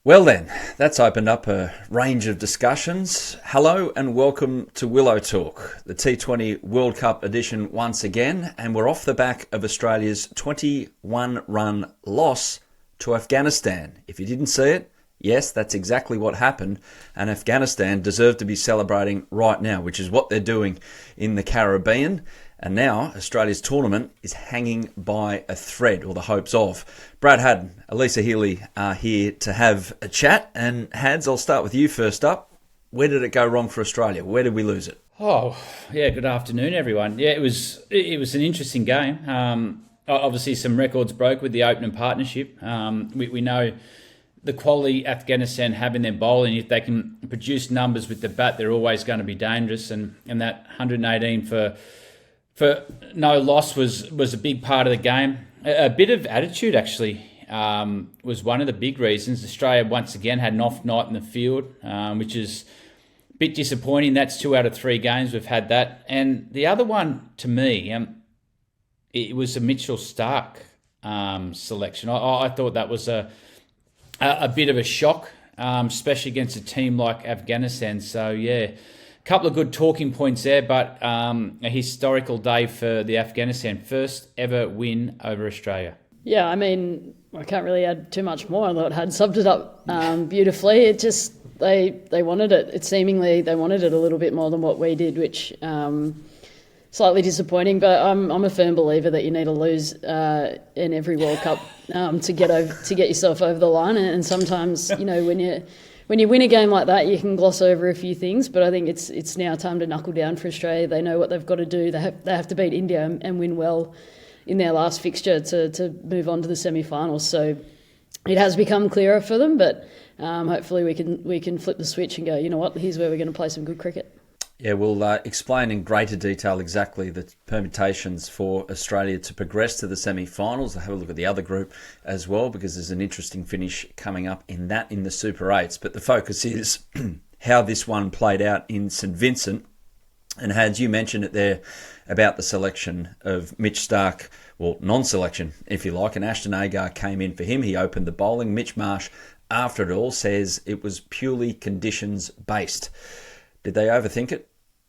Well then, that's opened up a range of discussions. Hello and welcome to Willow Talk, the T20 World Cup edition once again, and we're off the back of Australia's 21-run loss to Afghanistan. If you didn't see it, yes, that's exactly what happened, and Afghanistan deserve to be celebrating right now, which is what they're doing in the Caribbean. And now Australia's tournament is hanging by a thread, or the hopes of. Brad Haddin, Alyssa Healy are here to have a chat. And Hads, I'll start with you first up. Where did it go wrong for Australia? Where did we lose it? Oh, yeah, good afternoon, everyone. Yeah, it was an interesting game. Obviously, some records broke with the opening partnership. We know the quality Afghanistan have in their bowling. If they can produce numbers with the bat, they're always going to be dangerous. And that 118 for no loss was a big part of the game. A bit of attitude, actually, was one of the big reasons. Australia, once again, had an off night in the field, which is a bit disappointing. That's 2 out of 3 games we've had that. And the other one, to me, it was a Mitchell Starc selection. I thought that was a bit of a shock, especially against a team like Afghanistan. So, yeah, couple of good talking points there, but a historical day for the Afghanistan first ever win over Australia. Yeah, I mean, I can't really add too much more. I thought Had summed it up beautifully. It just they wanted it. It seemingly they wanted it a little bit more than what we did, which slightly disappointing. But I'm a firm believer that you need to lose in every World Cup to get yourself over the line. And sometimes, you know, when you win a game like that, you can gloss over a few things, but I think it's now time to knuckle down for Australia. They know what they've got to do. They have to beat India and win well in their last fixture to move on to the semi-finals. So it has become clearer for them, but hopefully we can flip the switch and go, you know what, here's where we're going to play some good cricket. Yeah, we'll explain in greater detail exactly the permutations for Australia to progress to the semi-finals. I'll have a look at the other group as well, because there's an interesting finish coming up in the Super 8s. But the focus is how this one played out in St Vincent. And Hads, you mentioned it there about the selection of Mitch Starc, well, non-selection, if you like, and Ashton Agar came in for him. He opened the bowling. Mitch Marsh, after it all, says it was purely conditions-based. Did they overthink it?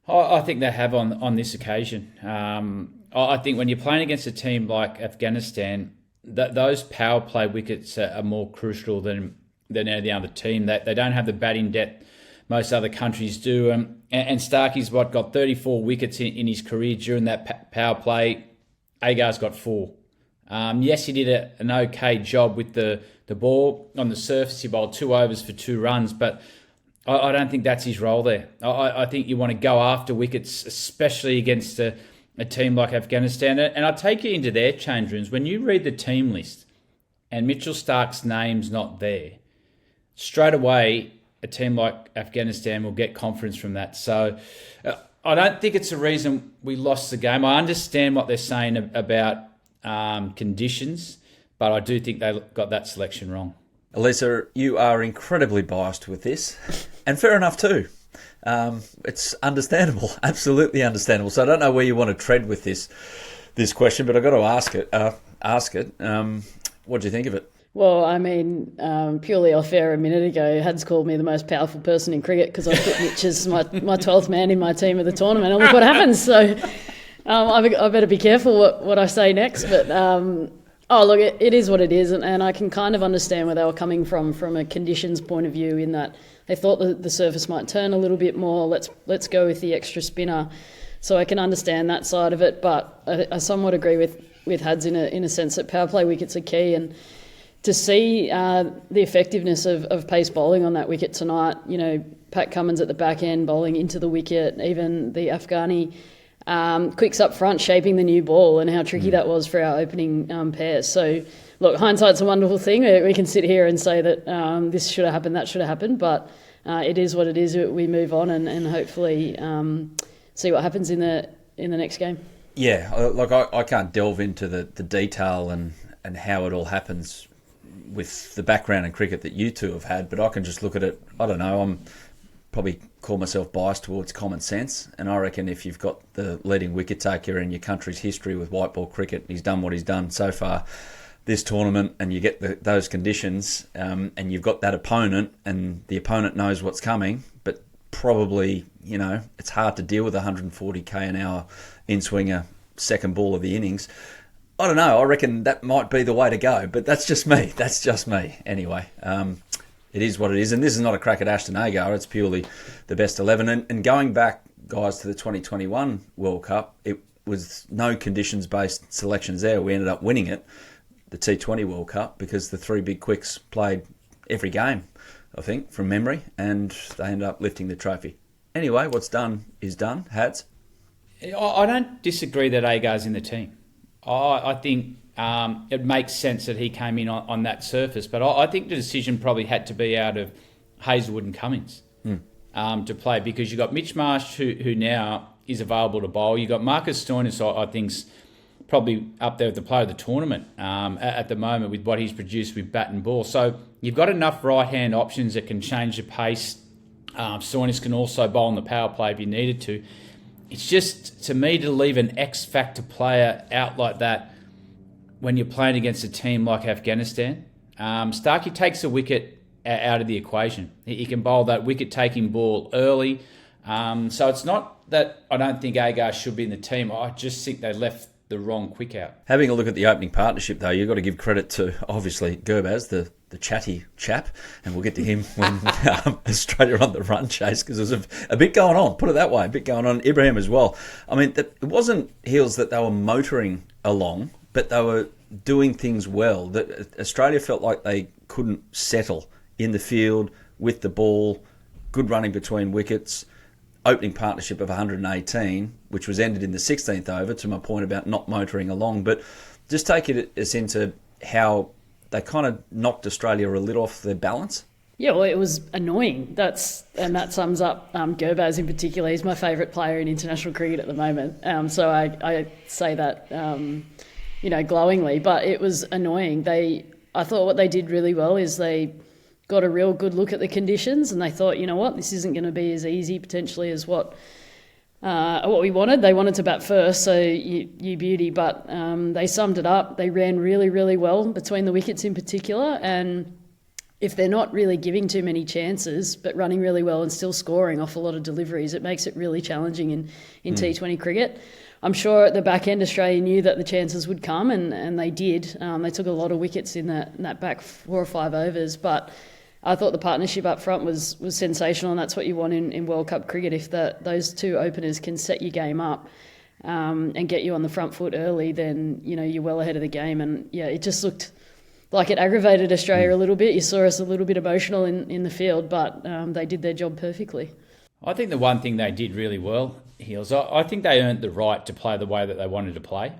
I think they have on this occasion. I think when you're playing against a team like Afghanistan, those power play wickets are more crucial than any other team. They don't have the batting depth most other countries do. And Starkey's got 34 wickets in his career during that power play. Agar's got 4. Yes, he did an okay job with the ball on the surface. He bowled 2 overs for 2 runs, but I don't think that's his role there. I think you want to go after wickets, especially against a team like Afghanistan. And I'll take you into their change rooms. When you read the team list and Mitchell Starc's name's not there, straight away a team like Afghanistan will get confidence from that. So I don't think it's a reason we lost the game. I understand what they're saying about conditions, but I do think they got that selection wrong. Alyssa, you are incredibly biased with this, and fair enough too. It's understandable, absolutely understandable. So I don't know where you want to tread with this question, but I've got to ask it. What do you think of it? Well, I mean, purely off air a minute ago, Had's called me the most powerful person in cricket because I put Mitch as my 12th man in my team of the tournament, and look what happens. So I better be careful what I say next, but... Oh, look, it is what it is, and I can kind of understand where they were coming from a conditions point of view, in that they thought the surface might turn a little bit more. Let's go with the extra spinner. So I can understand that side of it, but I somewhat agree with Hads in a sense that power play wickets are key, and to see the effectiveness of pace bowling on that wicket tonight, you know, Pat Cummins at the back end bowling into the wicket, even the Afghani quicks up front shaping the new ball, and how tricky that was for our opening pairs. So, look, hindsight's a wonderful thing. We can sit here and say that this should have happened, that should have happened, but it is what it is. We move on and hopefully see what happens in the next game. Yeah, like I can't delve into the detail and how it all happens with the background in cricket that you two have had, but I can just look at it. I don't know, I'm probably call myself biased towards common sense, and I reckon if you've got the leading wicket taker in your country's history with white ball cricket, he's done what he's done so far this tournament and you get those conditions, and you've got that opponent, and the opponent knows what's coming, but probably, it's hard to deal with 140k an hour in-swinger second ball of the innings. I don't know. I reckon that might be the way to go, but that's just me. Anyway, it is what it is. And this is not a crack at Ashton Agar. It's purely the best 11. And going back, guys, to the 2021 World Cup, it was no conditions-based selections there. We ended up winning it, the T20 World Cup, because the three big quicks played every game, I think, from memory, and they ended up lifting the trophy. Anyway, what's done is done. Hads? I don't disagree that Agar's in the team. I think it makes sense that he came in on that surface, but I think the decision probably had to be out of Hazelwood and Cummins to play, because you've got Mitch Marsh, who now is available to bowl. You've got Marcus Stoinis, I think's probably up there with the player of the tournament at the moment with what he's produced with bat and ball. So you've got enough right-hand options that can change the pace. Stoinis can also bowl on the power play if you needed to. It's just, to me, to leave an X-factor player out like that when you're playing against a team like Afghanistan. Starkey takes a wicket out of the equation. He can bowl that wicket-taking ball early. So it's not that I don't think Agar should be in the team. I just think they left the wrong quick out. Having a look at the opening partnership, though, you've got to give credit to, obviously, Gurbaz, the chatty chap, and we'll get to him when Australia on the run chase, because there's a bit going on, put it that way, a bit going on. Ibrahim as well. I mean, it wasn't, Heels, that they were motoring along, but they were doing things well. That Australia felt like they couldn't settle in the field with the ball, good running between wickets, opening partnership of 118, which was ended in the 16th over, to my point about not motoring along. But just take us into how they kind of knocked Australia a little off their balance. Yeah, well, it was annoying. That sums up Gurbaz in particular. He's my favourite player in international cricket at the moment. So I say that, glowingly. But it was annoying. I thought what they did really well is they got a real good look at the conditions, and they thought, you know what, this isn't going to be as easy potentially as what we wanted. They wanted to bat first, so you beauty, but they summed it up. They ran really, really well between the wickets in particular, and if they're not really giving too many chances but running really well and still scoring off a lot of deliveries, it makes it really challenging in T20 cricket. I'm sure at the back end Australia knew that the chances would come, and they did. They took a lot of wickets in that back 4 or 5 overs, but I thought the partnership up front was sensational, and that's what you want in World Cup cricket. If those two openers can set your game up and get you on the front foot early, then you're well ahead of the game. And yeah, it just looked like it aggravated Australia a little bit. You saw us a little bit emotional in the field, but they did their job perfectly. I think the one thing they did really well, Heels, I think they earned the right to play the way that they wanted to play.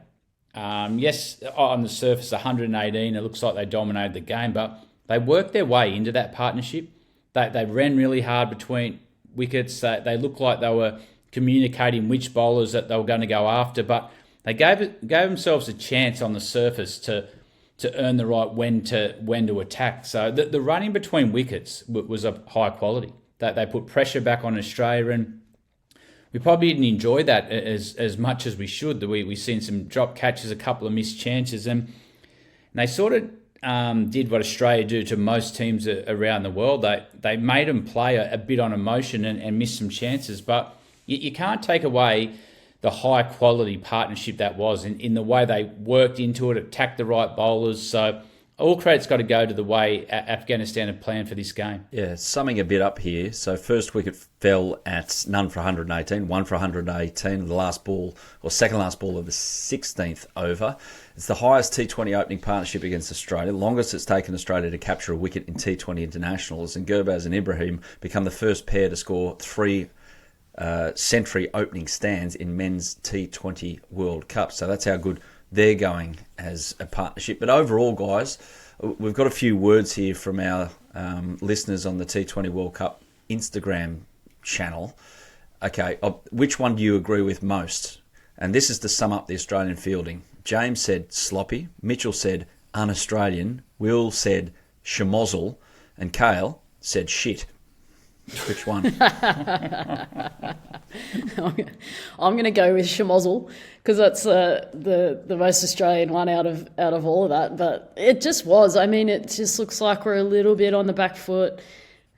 Yes, on the surface, 118, it looks like they dominated the game, but they worked their way into that partnership. They ran really hard between wickets. They looked like they were communicating which bowlers that they were going to go after, but they gave themselves a chance on the surface to earn the right when to attack. So the running between wickets was of high quality. That they put pressure back on Australia, and we probably didn't enjoy that as much as we should. We seen some drop catches, a couple of missed chances, and they sort of did what Australia do to most teams around the world. They made them play a bit on emotion and miss some chances, but you can't take away the high quality partnership that was in the way they worked into it, attacked the right bowlers. So all credit's got to go to the way Afghanistan had planned for this game. Yeah, summing a bit up here. So first wicket fell at none for 118, 1 for 118, the last ball, or second last ball of the 16th over. It's the highest T20 opening partnership against Australia, longest it's taken Australia to capture a wicket in T20 internationals, and Gurbaz and Ibrahim become the first pair to score 3 century opening stands in men's T20 World Cup. So that's how good they're going as a partnership. But overall, guys, we've got a few words here from our listeners on the T20 World Cup Instagram channel. Okay, which one do you agree with most? And this is to sum up the Australian fielding. James said sloppy, Mitchell said un-Australian, Will said schmozzle, and Kale said shit. Which one? I'm going to go with Schmozzle because that's the most Australian one out of all of that. But it just was. I mean, it just looks like we're a little bit on the back foot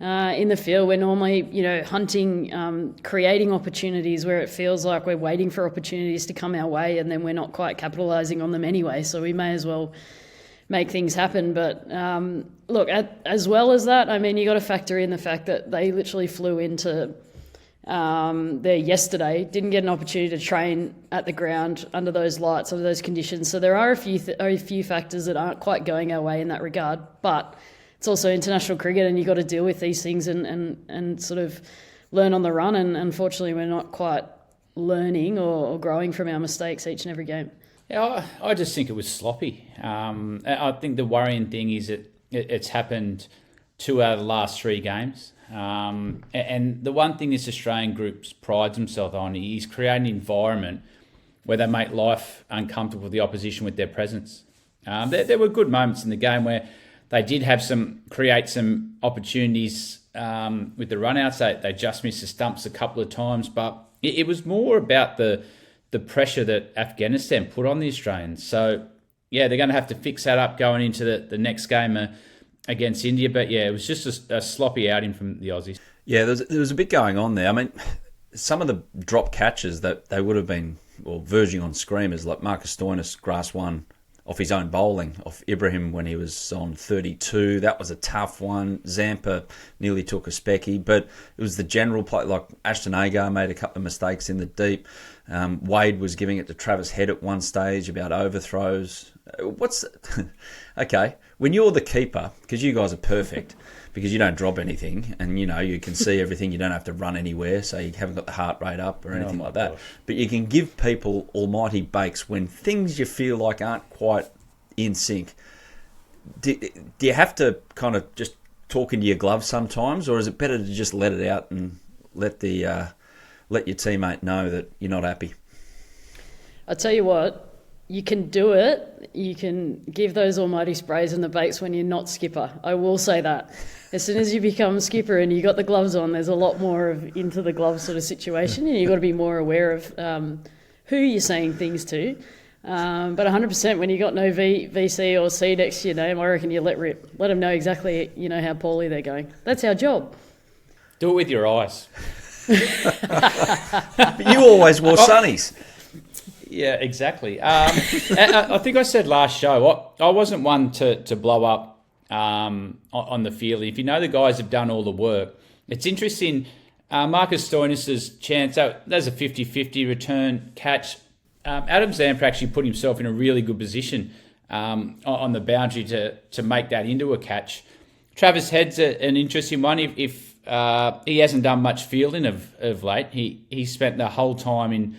in the field. We're normally, hunting, creating opportunities where it feels like we're waiting for opportunities to come our way, and then we're not quite capitalising on them anyway. So we may as well make things happen. But look, as well as that, I mean, you got to factor in the fact that they literally flew into there yesterday, didn't get an opportunity to train at the ground under those lights, under those conditions. So there are a few factors that aren't quite going our way in that regard. But it's also international cricket, and you've got to deal with these things and sort of learn on the run. And unfortunately, we're not quite learning or growing from our mistakes each and every game. Yeah, I just think it was sloppy. I think the worrying thing is it's happened 2 out of the last 3 games. And the one thing this Australian group prides himself on is creating an environment where they make life uncomfortable for the opposition with their presence. There were good moments in the game where they did create some opportunities with the run-outs. They just missed the stumps a couple of times, but it was more about the pressure that Afghanistan put on the Australians. So, yeah, they're going to have to fix that up going into the next game against India. But, yeah, it was just a sloppy outing from the Aussies. Yeah, there was a bit going on there. I mean, some of the drop catches that they would have been verging on screamers, like Marcus Stoinis grass one off his own bowling, off Ibrahim when he was on 32. That was a tough one. Zampa nearly took a specky, but it was the general play. Like Ashton Agar made a couple of mistakes in the deep. Wade was giving it to Travis Head at one stage about overthrows. Okay, when you're the keeper, because you guys are perfect, because you don't drop anything, and you can see everything, you don't have to run anywhere, so you haven't got the heart rate up or anything like that. But you can give people almighty bakes when things you feel like aren't quite in sync. Do you have to kind of just talk into your gloves sometimes, or is it better to just let it out and let your teammate know that you're not happy? I tell you what, you can do it. You can give those almighty sprays and the bakes when you're not skipper. I will say that. As soon as you become skipper and you got the gloves on, there's a lot more of into the gloves sort of situation, and you've got to be more aware of who you're saying things to. But 100% when you got no VC or C next to your name, I reckon you let rip. Let them know exactly how poorly they're going. That's our job. Do it with your eyes. You always wore sunnies. Yeah, exactly. I think I said last show, I wasn't one to blow up on the field. If you know the guys have done all the work, it's interesting. Marcus Stoinis' chance, that's a 50-50 return catch. Adam Zampa actually put himself in a really good position on the boundary to make that into a catch. Travis Head's an interesting one. If he hasn't done much fielding of late, he spent the whole time in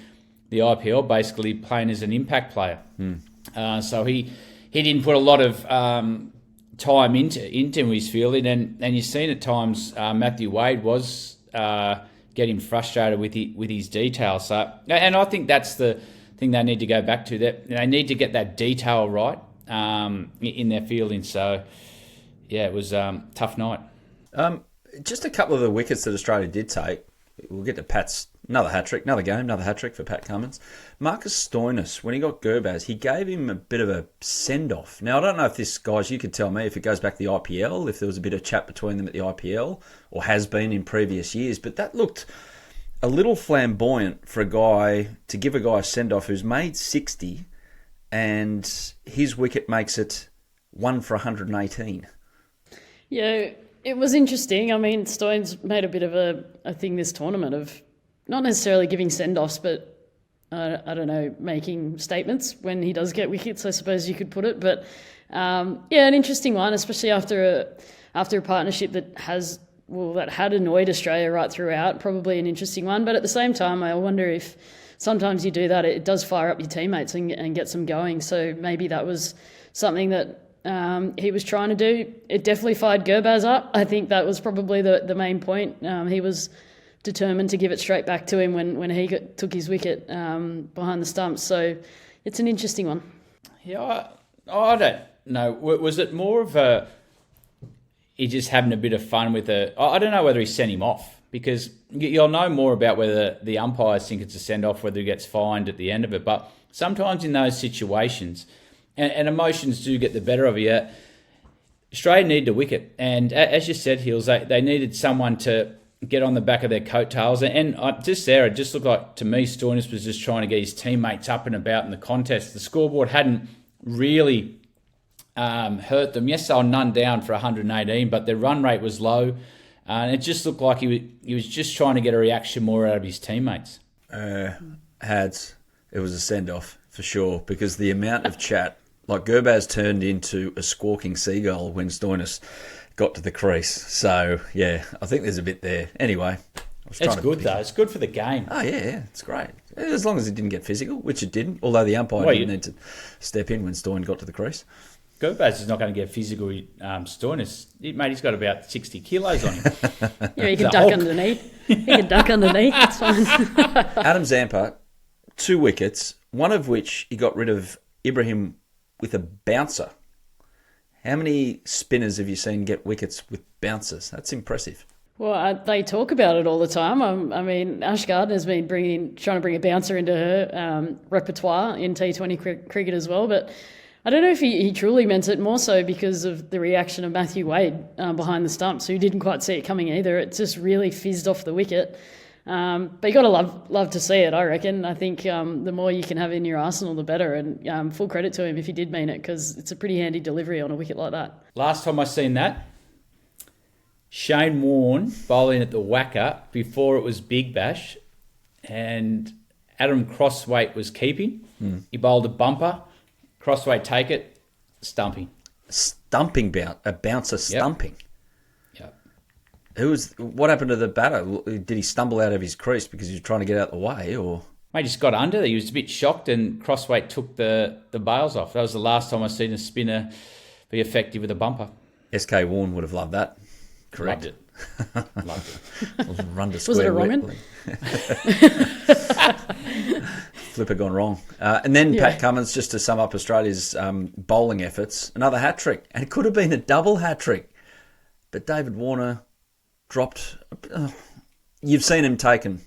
the IPL basically playing as an impact player. So he didn't put a lot of time into his fielding, and you've seen at times Matthew Wade was getting frustrated with his detail. So, and I think that's the thing they need to go back to. That they need to get that detail right in their fielding. So, yeah, it was a tough night. Just a couple of the wickets that Australia did take. We'll get to Pat's another hat-trick, another game, another hat-trick for Pat Cummins. Marcus Stoinis, when he got Gurbaz, he gave him a bit of a send-off. Now, I don't know if this, guys, you could tell me if it goes back to the IPL, if there was a bit of chat between them at the IPL, or has been in previous years, but that looked a little flamboyant for a guy, to give a guy a send-off who's made 60, and his wicket makes it 1 for 118. Yeah, it was interesting. I mean, Stone's made a bit of a thing this tournament of not necessarily giving send-offs, but I don't know, making statements when he does get wickets, I suppose you could put it. But yeah, an interesting one, especially after a partnership that had annoyed Australia right throughout. Probably an interesting one. But at the same time, I wonder if sometimes you do that, it does fire up your teammates and gets them going. So maybe that was something that he was trying to do. It definitely fired Gurbaz up. I think that was probably the main point. He was determined to give it straight back to him when he took his wicket behind the stumps. So it's an interesting one. Yeah, I don't know. Was it more of he's just having a bit of fun with it. I don't know whether he sent him off, because you'll know more about whether the umpires think it's a send-off, whether he gets fined at the end of it. But sometimes in those situations, and emotions do get the better of you, Australia needed a wicket. And as you said, Hills, they needed someone to get on the back of their coattails. And just there, it just looked like, to me, Stoinis was just trying to get his teammates up and about in the contest. The scoreboard hadn't really hurt them. Yes, they were none down for 118, but their run rate was low. And it just looked like he was just trying to get a reaction more out of his teammates. Hads, it was a send-off for sure, because the amount of chat, like Gurbaz turned into a squawking seagull when Stoinis got to the crease. So, yeah, I think there's a bit there. Anyway. It's good, though. It's good for the game. Oh, yeah, it's great. As long as it didn't get physical, which it didn't, although the umpire didn't need to step in when Stoin got to the crease. Gurbaz is not going to get physical. Stoinis, mate, he's got about 60 kilos on him. Yeah, he can duck underneath. He can duck underneath. It's fine. Adam Zampa, 2 wickets, one of which he got rid of Ibrahim with a bouncer. How many spinners have you seen get wickets with bouncers? That's impressive. Well, they talk about it all the time. I mean, Ash Gardner's been trying to bring a bouncer into her repertoire in T20 cricket as well. But I don't know if he truly meant it, more so because of the reaction of Matthew Wade behind the stumps, who didn't quite see it coming either. It just really fizzed off the wicket. But you got to love to see it, I reckon. I think the more you can have in your arsenal, the better. And full credit to him if he did mean it, because it's a pretty handy delivery on a wicket like that. Last time I seen that, Shane Warne bowling at the whacker before it was Big Bash, and Adam Crossweight was keeping. He bowled a bumper. Crossweight take it, stumping. A bouncer stumping. Yep. What happened to the batter? Did he stumble out of his crease because he was trying to get out the way, or? Mate, just got under there. He was a bit shocked, and Crossweight took the bails off. That was the last time I seen a spinner be effective with a bumper. SK Warne would have loved that. Correct. Loved it. Run to Was square it a wrong one? Flipper gone wrong. And then Pat Cummins, just to sum up Australia's bowling efforts, another hat-trick. And it could have been a double hat-trick. But David Warner dropped... you've seen him taken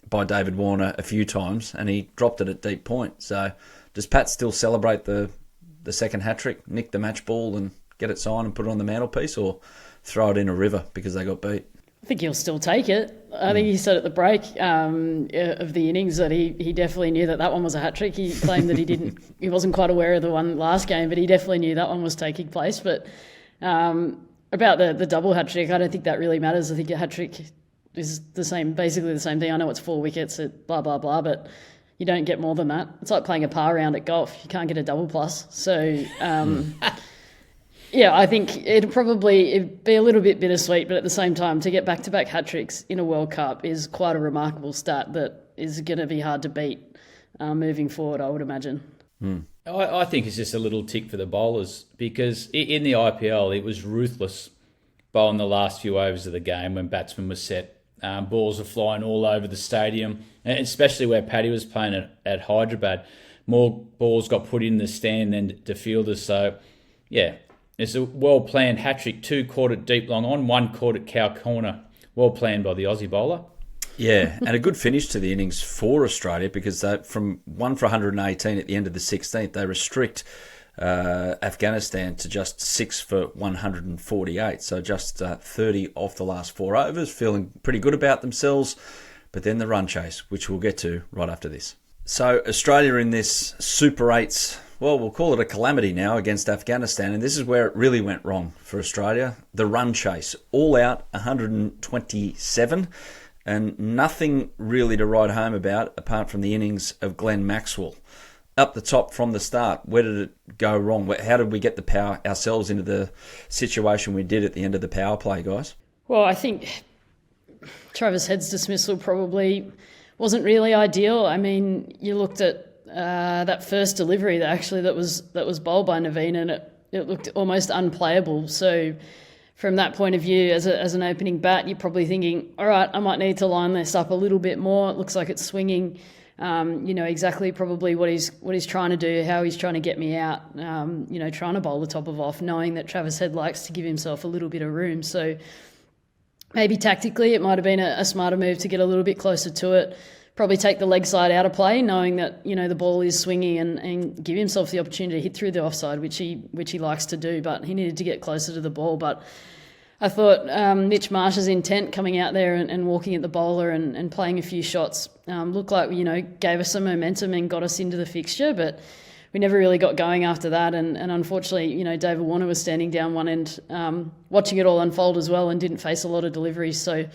by David Warner a few times, and he dropped it at deep point. So does Pat still celebrate the second hat-trick, nick the match ball and get it signed and put it on the mantelpiece, or throw it in a river because they got beat? I think he'll still take it. I think he said at the break of the innings that he definitely knew that one was a hat-trick. He claimed that he wasn't quite aware of the one last game, but he definitely knew that one was taking place. But about the double hat-trick, I don't think that really matters. I think a hat-trick is basically the same thing. I know it's 4 wickets, blah, blah, blah, but you don't get more than that. It's like playing a par round at golf. You can't get a double plus. So... yeah, I think it'd be a little bit bittersweet, but at the same time, to get back-to-back hat-tricks in a World Cup is quite a remarkable stat that is going to be hard to beat moving forward, I would imagine. I think it's just a little tick for the bowlers, because in the IPL, it was ruthless bowling the last few overs of the game when batsmen were set. Balls were flying all over the stadium, and especially where Paddy was playing at Hyderabad. More balls got put in the stand than to fielders, so, yeah. It's a well-planned hat-trick, 2 caught it deep long on, 1 caught it cow corner. Well planned by the Aussie bowler. Yeah, and a good finish to the innings for Australia, because from 1 for 118 at the end of the 16th, they restrict Afghanistan to just 6 for 148. So just 30 off the last 4 overs, feeling pretty good about themselves. But then the run chase, which we'll get to right after this. So Australia in this Super 8's, well, we'll call it a calamity now, against Afghanistan. And this is where it really went wrong for Australia. The run chase, all out 127, and nothing really to write home about apart from the innings of Glenn Maxwell. Up the top from the start, where did it go wrong? How did we get the power ourselves into the situation we did at the end of the power play, guys? Well, I think Travis Head's dismissal probably wasn't really ideal. I mean, you looked at that first delivery that was bowled by Naveen, and it looked almost unplayable. So from that point of view, as an opening bat, you're probably thinking, all right, I might need to line this up a little bit more. It looks like it's swinging Exactly probably what he's trying to do, how he's trying to get me out, trying to bowl the top of off, knowing that Travis Head likes to give himself a little bit of room. So maybe tactically it might have been a smarter move to get a little bit closer to it, probably take the leg side out of play, knowing that, the ball is swinging and give himself the opportunity to hit through the offside, which he likes to do, but he needed to get closer to the ball. But I thought Mitch Marsh's intent coming out there and walking at the bowler and playing a few shots looked like, gave us some momentum and got us into the fixture, but we never really got going after that. And unfortunately, David Warner was standing down one end, watching it all unfold as well, and didn't face a lot of deliveries. So,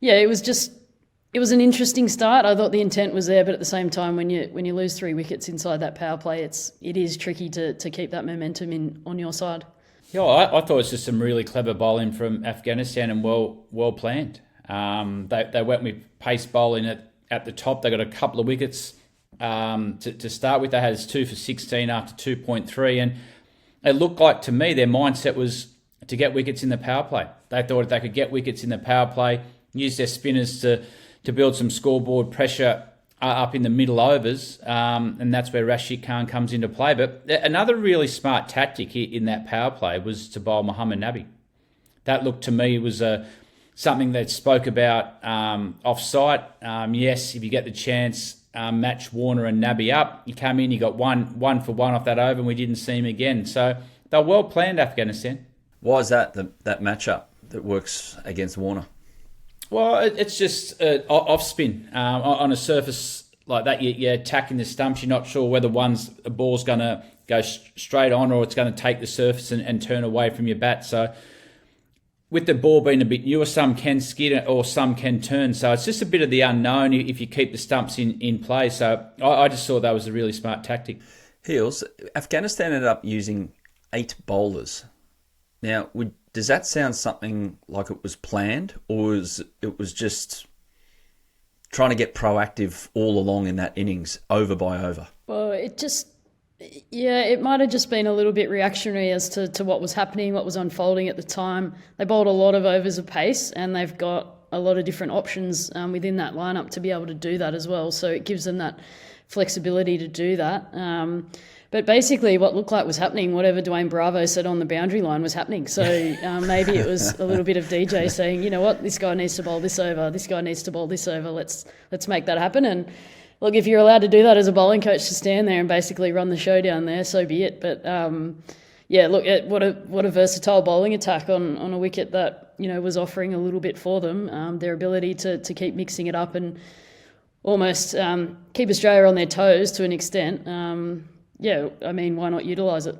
yeah, it was an interesting start. I thought the intent was there, but at the same time, when you lose 3 wickets inside that power play, it is tricky to keep that momentum on your side. Yeah, I thought it was just some really clever bowling from Afghanistan and well planned. They went with pace bowling at the top. They got a couple of wickets to start with. They had 2 for 16 after 2.3, and it looked like to me their mindset was to get wickets in the power play. They thought if they could get wickets in the power play, use their spinners to build some scoreboard pressure up in the middle overs, and that's where Rashid Khan comes into play. But another really smart tactic in that power play was to bowl Mohammad Nabi. That looked to me was something that spoke about off-site. Yes, if you get the chance, match Warner and Nabi up. You come in, you got one for one off that over, and we didn't see him again. So they're well planned, Afghanistan. Why is that matchup that works against Warner? Well, it's just off spin on a surface like that. You're attacking the stumps. You're not sure whether a ball's going to go straight on or it's going to take the surface and turn away from your bat. So with the ball being a bit newer, some can skid or some can turn. So it's just a bit of the unknown if you keep the stumps in play. So I just thought that was a really smart tactic. Heels, Afghanistan ended up using 8 bowlers. Now, does that sound something like it was planned, or it was just trying to get proactive all along in that innings, over by over? Well, it might have just been a little bit reactionary as to what was happening, what was unfolding at the time. They bowled a lot of overs of pace, and they've got a lot of different options within that lineup to be able to do that as well. So it gives them that flexibility to do that. But basically what looked like was happening, whatever Dwayne Bravo said on the boundary line was happening. So maybe it was a little bit of DJ saying, you know what, this guy needs to bowl this over, this guy needs to bowl this over, let's make that happen. And look, if you're allowed to do that as a bowling coach, to stand there and basically run the show down there, so be it. But what a versatile bowling attack on a wicket that, was offering a little bit for them. Their ability to keep mixing it up and almost keep Australia on their toes to an extent. Why not utilise it?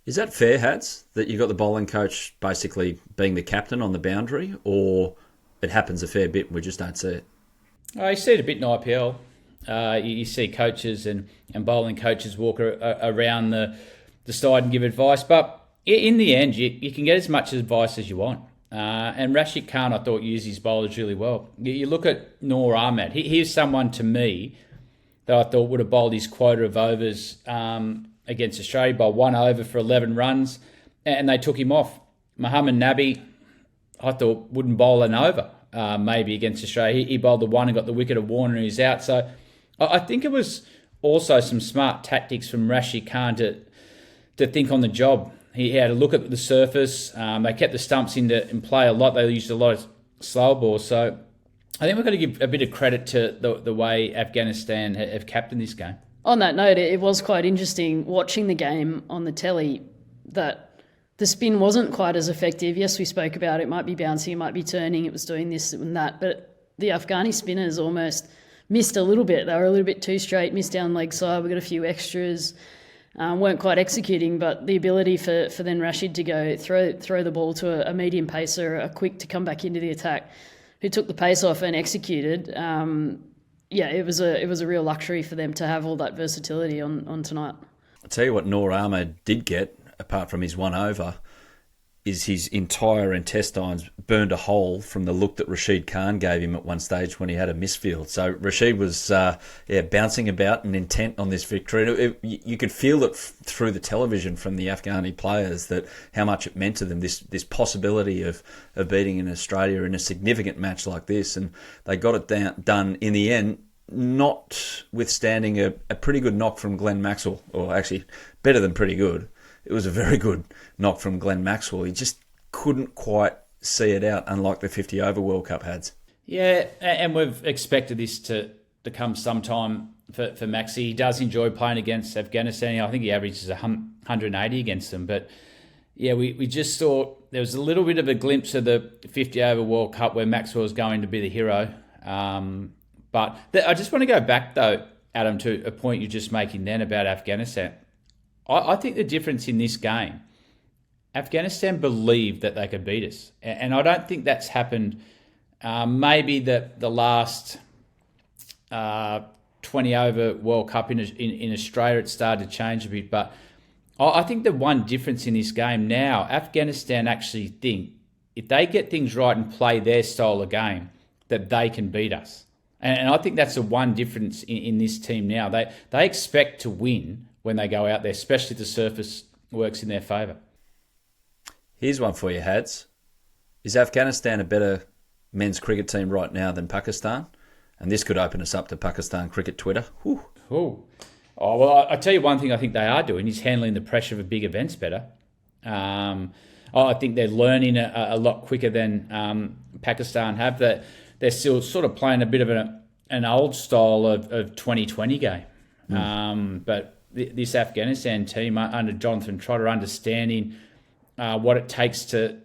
Is that fair, Hads, that you got the bowling coach basically being the captain on the boundary, or it happens a fair bit and we just don't see it? You see it a bit in IPL. You see coaches and bowling coaches walk around the side and give advice, but in the end, you can get as much advice as you want. And Rashid Khan, I thought, used his bowlers really well. You look at Noor Ahmed. He's someone to me that I thought would have bowled his quota of overs against Australia, bowled 1 over for 11 runs, and they took him off. Mohammad Nabi, I thought, wouldn't bowl an over maybe against Australia. He bowled the 1 and got the wicket of Warner and he's out. So I think it was also some smart tactics from Rashid Khan to think on the job. He had a look at the surface. They kept the stumps in play a lot. They used a lot of slow balls. So I think we've got to give a bit of credit to the way Afghanistan have captained this game. On that note, it was quite interesting watching the game on the telly that the spin wasn't quite as effective. Yes, we spoke about it might be bouncing, it might be turning, it was doing this and that, but the Afghani spinners almost missed a little bit. They were a little bit too straight, missed down leg side. We got a few extras, weren't quite executing, but the ability for then Rashid to go throw the ball to a medium pacer, a quick to come back into the attack, who took the pace off and executed. It was a real luxury for them to have all that versatility on tonight. I'll tell you what Noor Ahmed did get, apart from his 1 over, is his entire intestines burned a hole from the look that Rashid Khan gave him at one stage when he had a misfield. So Rashid was bouncing about and intent on this victory. You could feel it through the television from the Afghani players that how much it meant to them, this possibility of beating in Australia in a significant match like this. And they got it done in the end. notwithstanding a pretty good knock from Glenn Maxwell, or actually better than pretty good. It was a very good knock from Glenn Maxwell. He just couldn't quite see it out, unlike the 50 over World Cup Hads. Yeah, and we've expected this to come sometime for Maxi. He does enjoy playing against Afghanistan. I think he averages 180 against them. But yeah, we just thought there was a little bit of a glimpse of the 50 over World Cup where Maxwell was going to be the hero. But I just want to go back, though, Adam, to a point you're just making then about Afghanistan. I think the difference in this game, Afghanistan believed that they could beat us. And I don't think that's happened. Maybe the last 20 over World Cup in Australia, it started to change a bit. But I think the one difference in this game now, Afghanistan actually think if they get things right and play their style of game, that they can beat us. And I think that's the one difference in this team now. They expect to win when they go out there, especially if the surface works in their favour. Here's one for you, Hads. Is Afghanistan a better men's cricket team right now than Pakistan? And this could open us up to Pakistan cricket Twitter. Whew. Oh, well, I tell you one thing I think they are doing is handling the pressure of big events better. I think they're learning a lot quicker than Pakistan have. That they're still sort of playing a bit of an old style of 2020 game. But this Afghanistan team under Jonathan Trotter understanding what it takes to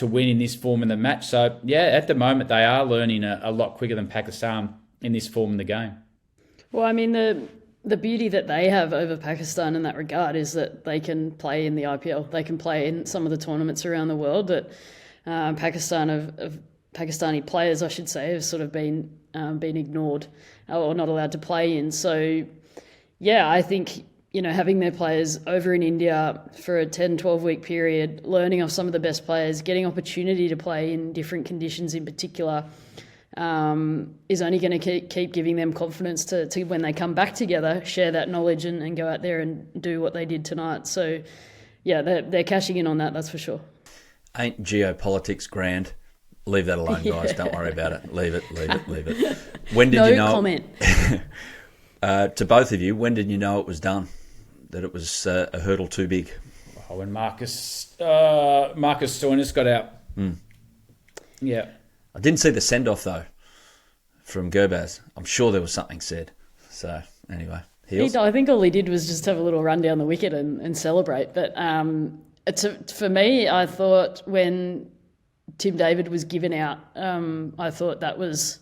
win in this form in the match. So, yeah, at the moment they are learning a lot quicker than Pakistan in this form in the game. Well, I mean, the beauty that they have over Pakistan in that regard is that they can play in the IPL. They can play in some of the tournaments around the world that Pakistani players, I should say, have sort of been ignored or not allowed to play in. So, yeah, I think, having their players over in India for a 10, 12-week period, learning off some of the best players, getting opportunity to play in different conditions in particular, is only going to keep giving them confidence to when they come back together, share that knowledge and go out there and do what they did tonight. So, yeah, they're cashing in on that, that's for sure. Ain't geopolitics grand? Leave that alone, guys. Don't worry about it. Leave it. When did you know? No comment. To both of you, when did you know it was done? That it was a hurdle too big? When Marcus Stoinis got out. Yeah. I didn't see the send-off, though, from Gurbaz. I'm sure there was something said. So, anyway. Heels? I think all he did was just have a little run down the wicket and celebrate. But for me, I thought when Tim David was given out, I thought that was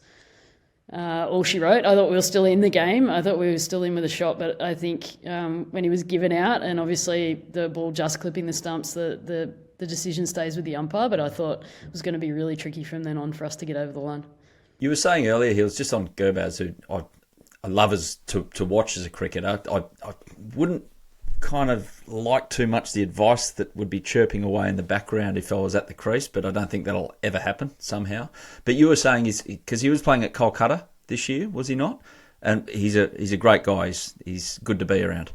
all she wrote. I thought we were still in the game. I thought we were still in with a shot, but I think when he was given out, and obviously the ball just clipping the stumps, the decision stays with the umpire, but I thought it was going to be really tricky from then on for us to get over the line. You were saying earlier, he was just on Gurbaz, who I love to watch as a cricketer. I wouldn't kind of like too much the advice that would be chirping away in the background if I was at the crease, but I don't think that'll ever happen somehow. But you were saying because he was playing at Kolkata this year, was he not? And he's a great guy. He's good to be around.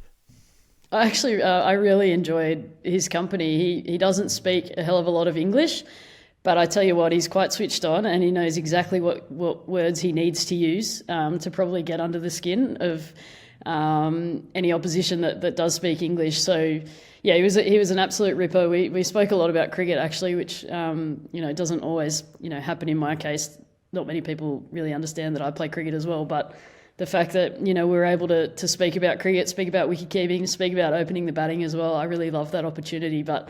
I really enjoyed his company. He doesn't speak a hell of a lot of English, but I tell you what, he's quite switched on and he knows exactly what words he needs to use to probably get under the skin of any opposition that does speak English. So yeah, he was an absolute ripper. We spoke a lot about cricket actually, which doesn't always happen in my case. Not many people really understand that I play cricket as well, but the fact that we were able to speak about cricket, speak about wicket keeping, speak about opening the batting as well, I really love that opportunity. But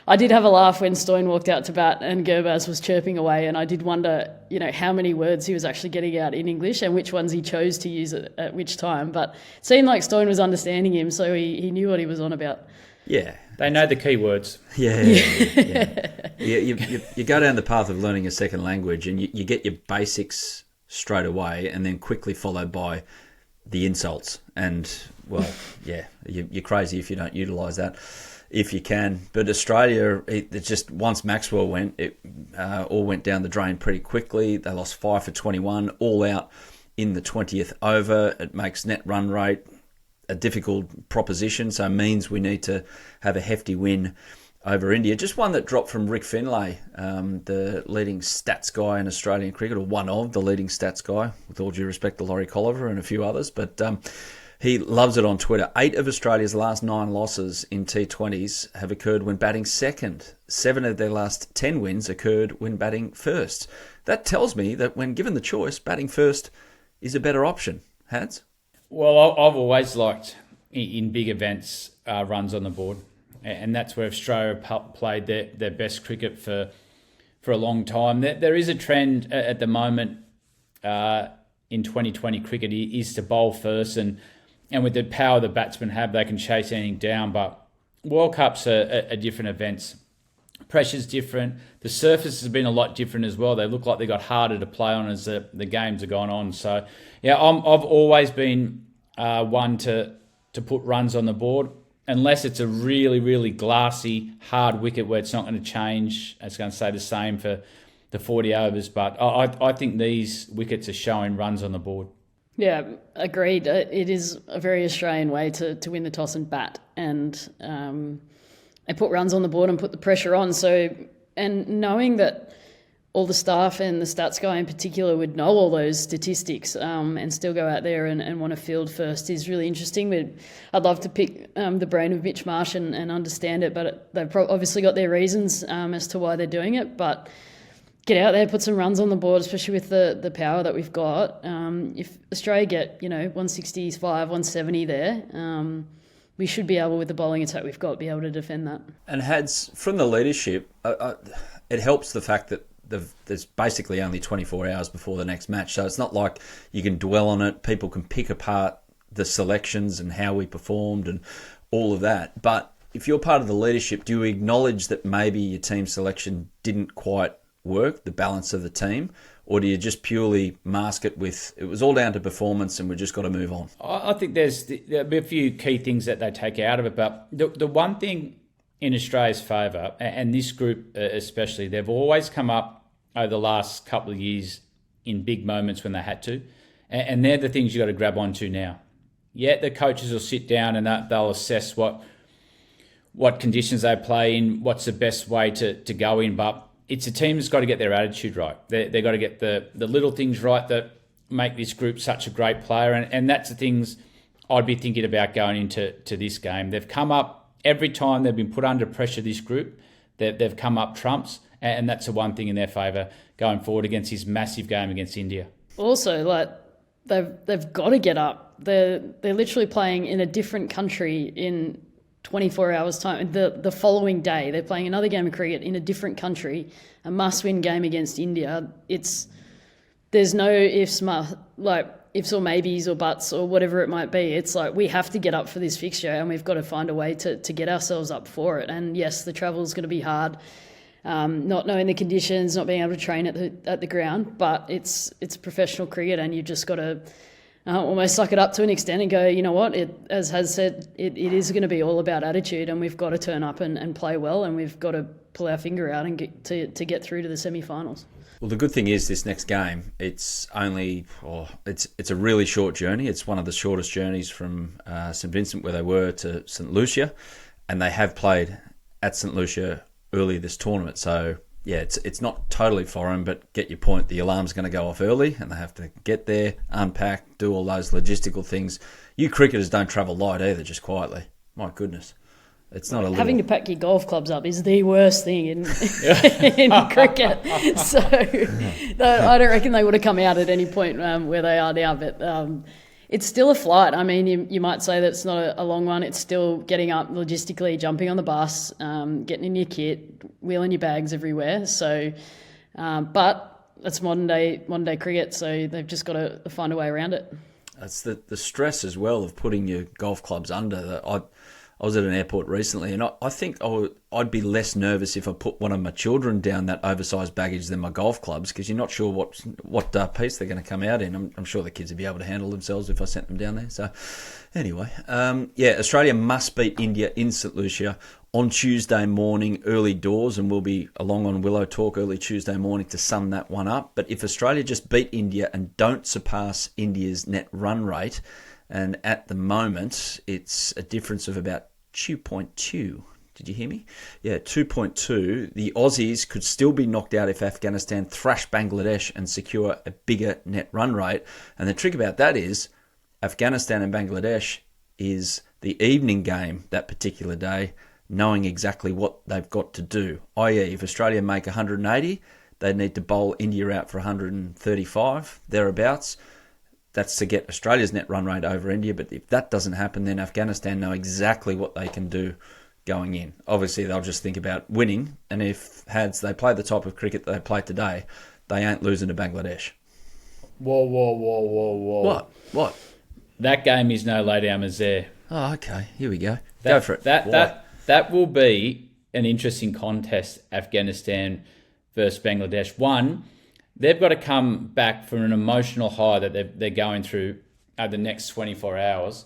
I did have a laugh when Stoin walked out to bat and Gurbaz was chirping away, and I did wonder, how many words he was actually getting out in English and which ones he chose to use at which time. But it seemed like Stoin was understanding him, so he knew what he was on about. Yeah. They know the key words. Yeah. You go down the path of learning a second language and you get your basics straight away and then quickly followed by the insults. And, well, yeah, you're crazy if you don't utilise that. If you can. But Australia, it just once Maxwell went, it all went down the drain pretty quickly. They lost 5 for 21, all out in the 20th over. It makes net run rate a difficult proposition, so it means we need to have a hefty win over India. Just one that dropped from Rick Finlay, the leading stats guy in Australian cricket, or one of the leading stats guy, with all due respect to Laurie Colliver and a few others. But he loves it on Twitter. 8 of Australia's last 9 losses in T20s have occurred when batting second. 7 of their last 10 wins occurred when batting first. That tells me that when given the choice, batting first is a better option. Hads? Well, I've always liked, in big events, runs on the board. And that's where Australia played their best cricket for a long time. There is a trend at the moment in 2020 cricket is to bowl first, and with the power the batsmen have, they can chase anything down. But World Cups are different events. Pressure's different. The surface has been a lot different as well. They look like they got harder to play on as the games have gone on. So, yeah, I've always been one to put runs on the board, unless it's a really, really glassy, hard wicket where it's not going to change. It's going to stay the same for the 40 overs. But I think these wickets are showing runs on the board. Yeah, agreed. It is a very Australian way to win the toss and bat, and they put runs on the board and put the pressure on. So, and knowing that all the staff and the stats guy in particular would know all those statistics and still go out there and want to field first is really interesting. I'd love to pick the brain of Mitch Marsh and understand it, but they've obviously got their reasons as to why they're doing it. But get out there, put some runs on the board, especially with the power that we've got. If Australia get 165, 170 there, we should be able, with the bowling attack we've got, be able to defend that. And Hads, from the leadership, it helps the fact that there's basically only 24 hours before the next match, so it's not like you can dwell on it. People can pick apart the selections and how we performed and all of that. But if you're part of the leadership, do you acknowledge that maybe your team selection didn't quite work, the balance of the team, or do you just purely mask it with it was all down to performance and we just got to move on? I think there'll be a few key things that they take out of it, but the one thing in Australia's favour, and this group especially, they've always come up over the last couple of years in big moments when they had to. And they're the things you've got to grab onto now. Yeah, the coaches will sit down and they'll assess what conditions they play in, what's the best way to go in. But it's a team that's got to get their attitude right. They've got to get the little things right that make this group such a great player. And that's the things I'd be thinking about going into this game. They've come up every time they've been put under pressure, this group. They've come up trumps. And that's the one thing in their favour going forward against his massive game against India. Also, they've got to get up. They're literally playing in a different country in 24 hours' time. The following day, they're playing another game of cricket in a different country, a must-win game against India. There's no ifs or maybes or buts or whatever it might be. It's like we have to get up for this fixture and we've got to find a way to get ourselves up for it. And yes, the travel's going to be hard. Not knowing the conditions, not being able to train at the ground, but it's professional cricket, and you've just got to almost suck it up to an extent and go, you know what? As has said, it is going to be all about attitude, and we've got to turn up and play well, and we've got to pull our finger out and get through to the semi-finals. Well, the good thing is this next game, it's a really short journey. It's one of the shortest journeys from St Vincent, where they were, to St Lucia, and they have played at St Lucia early this tournament. So yeah, it's not totally foreign, but get your point. The alarm's going to go off early and they have to get there, unpack, do all those logistical things. You cricketers don't travel light either, just quietly. My goodness. It's not having to pack your golf clubs up is the worst thing in cricket. So I don't reckon they would have come out at any point where they are now, but it's still a flight. I mean, you might say that it's not a long one. It's still getting up logistically, jumping on the bus, getting in your kit, wheeling your bags everywhere. So, but that's modern day cricket. So they've just got to find a way around it. That's the stress as well of putting your golf clubs under. I was at an airport recently, and I think I'd be less nervous if I put one of my children down that oversized baggage than my golf clubs, because you're not sure what piece they're going to come out in. I'm sure the kids would be able to handle themselves if I sent them down there. So anyway, Australia must beat India in St Lucia on Tuesday morning, early doors, and we'll be along on Willow Talk early Tuesday morning to sum that one up. But if Australia just beat India and don't surpass India's net run rate, and at the moment it's a difference of about 2.2. Did you hear me? Yeah, 2.2. The Aussies could still be knocked out if Afghanistan thrash Bangladesh and secure a bigger net run rate. And the trick about that is Afghanistan and Bangladesh is the evening game that particular day, knowing exactly what they've got to do. I.e., if Australia make 180, they need to bowl India out for 135, thereabouts. That's to get Australia's net run rate over India. But if that doesn't happen, then Afghanistan know exactly what they can do going in. Obviously, they'll just think about winning. And if they play the type of cricket that they play today, they ain't losing to Bangladesh. Whoa. What? That game is no lay down misère. Oh, okay. Here we go. Go for it. That will be an interesting contest, Afghanistan versus Bangladesh. One, they've got to come back from an emotional high that they're going through over the next 24 hours.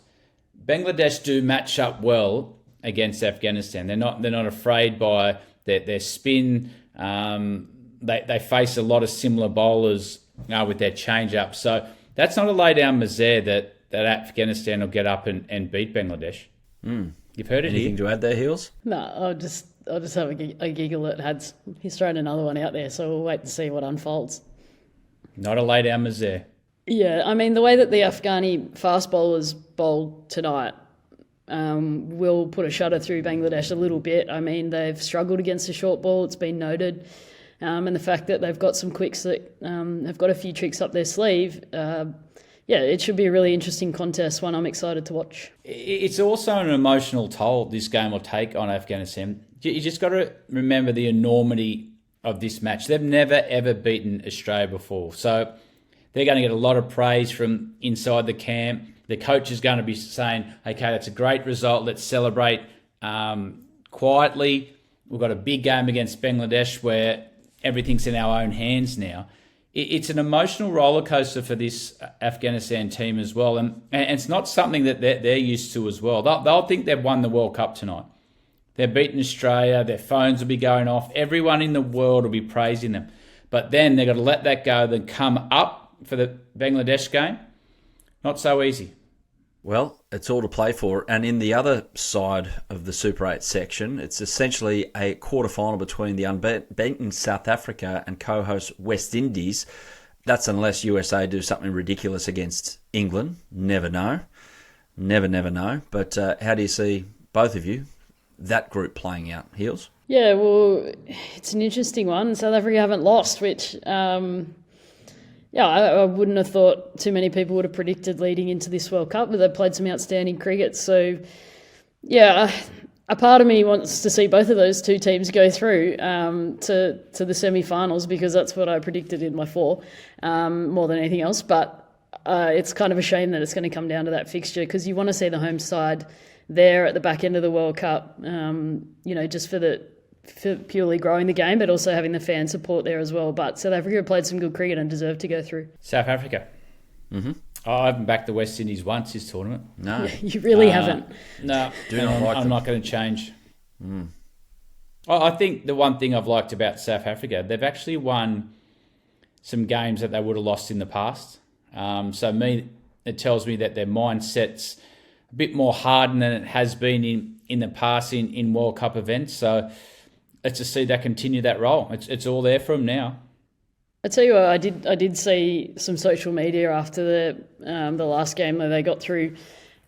Bangladesh do match up well against Afghanistan. They're not afraid by their spin. They face a lot of similar bowlers with their change-up. So that's not a lay-down misère that Afghanistan will get up and beat Bangladesh. You've heard it Anything here. to add there, Heels? No, I'll just have a giggle at Hads. He's thrown another one out there, so we'll wait and see what unfolds. Not a lay-down misère. Yeah, I mean, the way that the Afghani fast bowlers bowled tonight will put a shudder through Bangladesh a little bit. I mean, they've struggled against the short ball, it's been noted. And the fact that they've got some quicks that have got a few tricks up their sleeve, it should be a really interesting contest, one I'm excited to watch. It's also an emotional toll this game will take on Afghanistan. You just got to remember the enormity of this match. They've never, ever beaten Australia before. So they're going to get a lot of praise from inside the camp. The coach is going to be saying, okay, that's a great result. Let's celebrate quietly. We've got a big game against Bangladesh where everything's in our own hands now. It's an emotional roller coaster for this Afghanistan team as well. And it's not something that they're used to as well. They'll think they've won the World Cup tonight. They're beating Australia. Their phones will be going off. Everyone in the world will be praising them. But then they've got to let that go, then come up for the Bangladesh game. Not so easy. Well, it's all to play for. And in the other side of the Super 8 section, it's essentially a quarter-final between the unbeaten South Africa and co-host West Indies. That's unless USA do something ridiculous against England. Never know. Never know. But how do you see, both of you, that group playing out? Heels? Yeah, well, it's an interesting one. South Africa haven't lost, which... I wouldn't have thought too many people would have predicted leading into this World Cup, but they've played some outstanding cricket. So, a part of me wants to see both of those two teams go through to the semi-finals because that's what I predicted in my 4 more than anything else. But it's kind of a shame that it's going to come down to that fixture because you want to see the home side there at the back end of the World Cup, just for purely growing the game, but also having the fan support there as well. But South Africa played some good cricket and deserved to go through. South Africa. Mm-hmm. I haven't backed the West Indies once this tournament. No. You really haven't. No. I'm not going to change. Mm. I think the one thing I've liked about South Africa, they've actually won some games that they would have lost in the past. It tells me that their mindset's a bit more hardened than it has been in the past in World Cup events. So let's just see that continue that role. It's all there for them now. I tell you what, I did see some social media after the last game that they got through,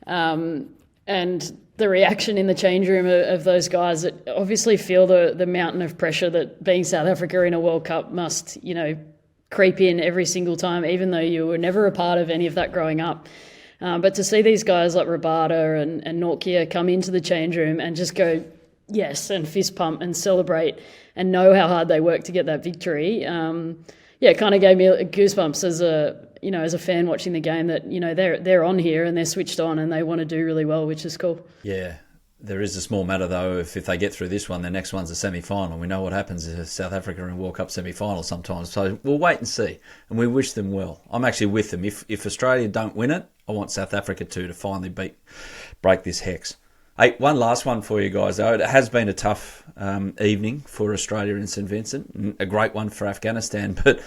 and the reaction in the change room of those guys that obviously feel the mountain of pressure that being South Africa in a World Cup must, creep in every single time, even though you were never a part of any of that growing up. But to see these guys like Rabada and Nortje come into the change room and just go, yes, and fist pump and celebrate and know how hard they worked to get that victory. It kind of gave me goosebumps as a fan watching the game that, they're on here and they're switched on and they want to do really well, which is cool. Yeah. There is a small matter, though, if they get through this one, the next one's a semi-final. We know what happens in South Africa in World Cup semi-final sometimes. So we'll wait and see. And we wish them well. I'm actually with them. If Australia don't win it, I want South Africa to finally break this hex. Hey, one last one for you guys, though. It has been a tough evening for Australia in St Vincent. A great one for Afghanistan. But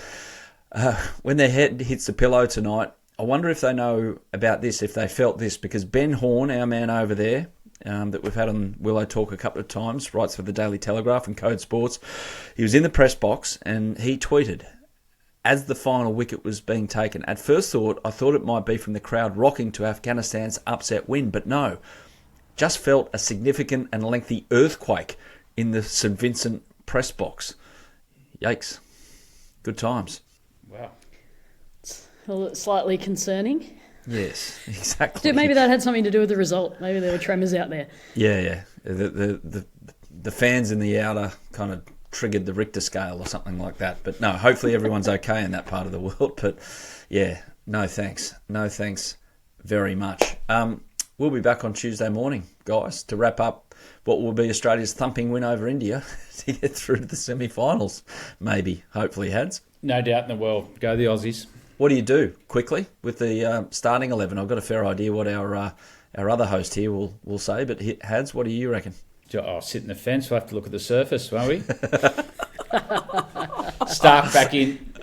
when their head hits the pillow tonight, I wonder if they know about this, if they felt this. Because Ben Horn, our man over there, that we've had on Willow Talk a couple of times, writes for the Daily Telegraph and Code Sports. He was in the press box and he tweeted, as the final wicket was being taken, at first I thought it might be from the crowd rocking to Afghanistan's upset win, but no. Just felt a significant and lengthy earthquake in the St Vincent press box. Yikes. Good times. Wow. It's slightly concerning. Yes, exactly. Dude, maybe that had something to do with the result. Maybe there were tremors out there. Yeah. The fans in the outer kind of triggered the Richter scale or something like that. But no, hopefully everyone's okay in that part of the world. But yeah, no thanks. No thanks very much. We'll be back on Tuesday morning, guys, to wrap up what will be Australia's thumping win over India to get through to the semi-finals. Maybe, hopefully, Hads. No doubt in the world. Go the Aussies. What do you do quickly with the starting 11? I've got a fair idea what our other host here will say, but Hads, what do you reckon? Oh, sit in the fence. We'll have to look at the surface, won't we? Stark back in.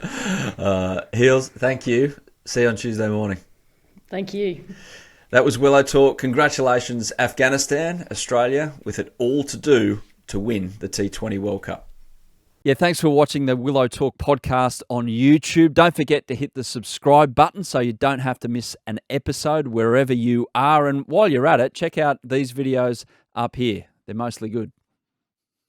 Heels, thank you. See you on Tuesday morning. Thank you. That was Willow Talk. Congratulations, Afghanistan, Australia, with it all to do to win the T20 World Cup. Yeah, thanks for watching the Willow Talk podcast on YouTube. Don't forget to hit the subscribe button so you don't have to miss an episode wherever you are. And while you're at it, check out these videos up here. They're mostly good.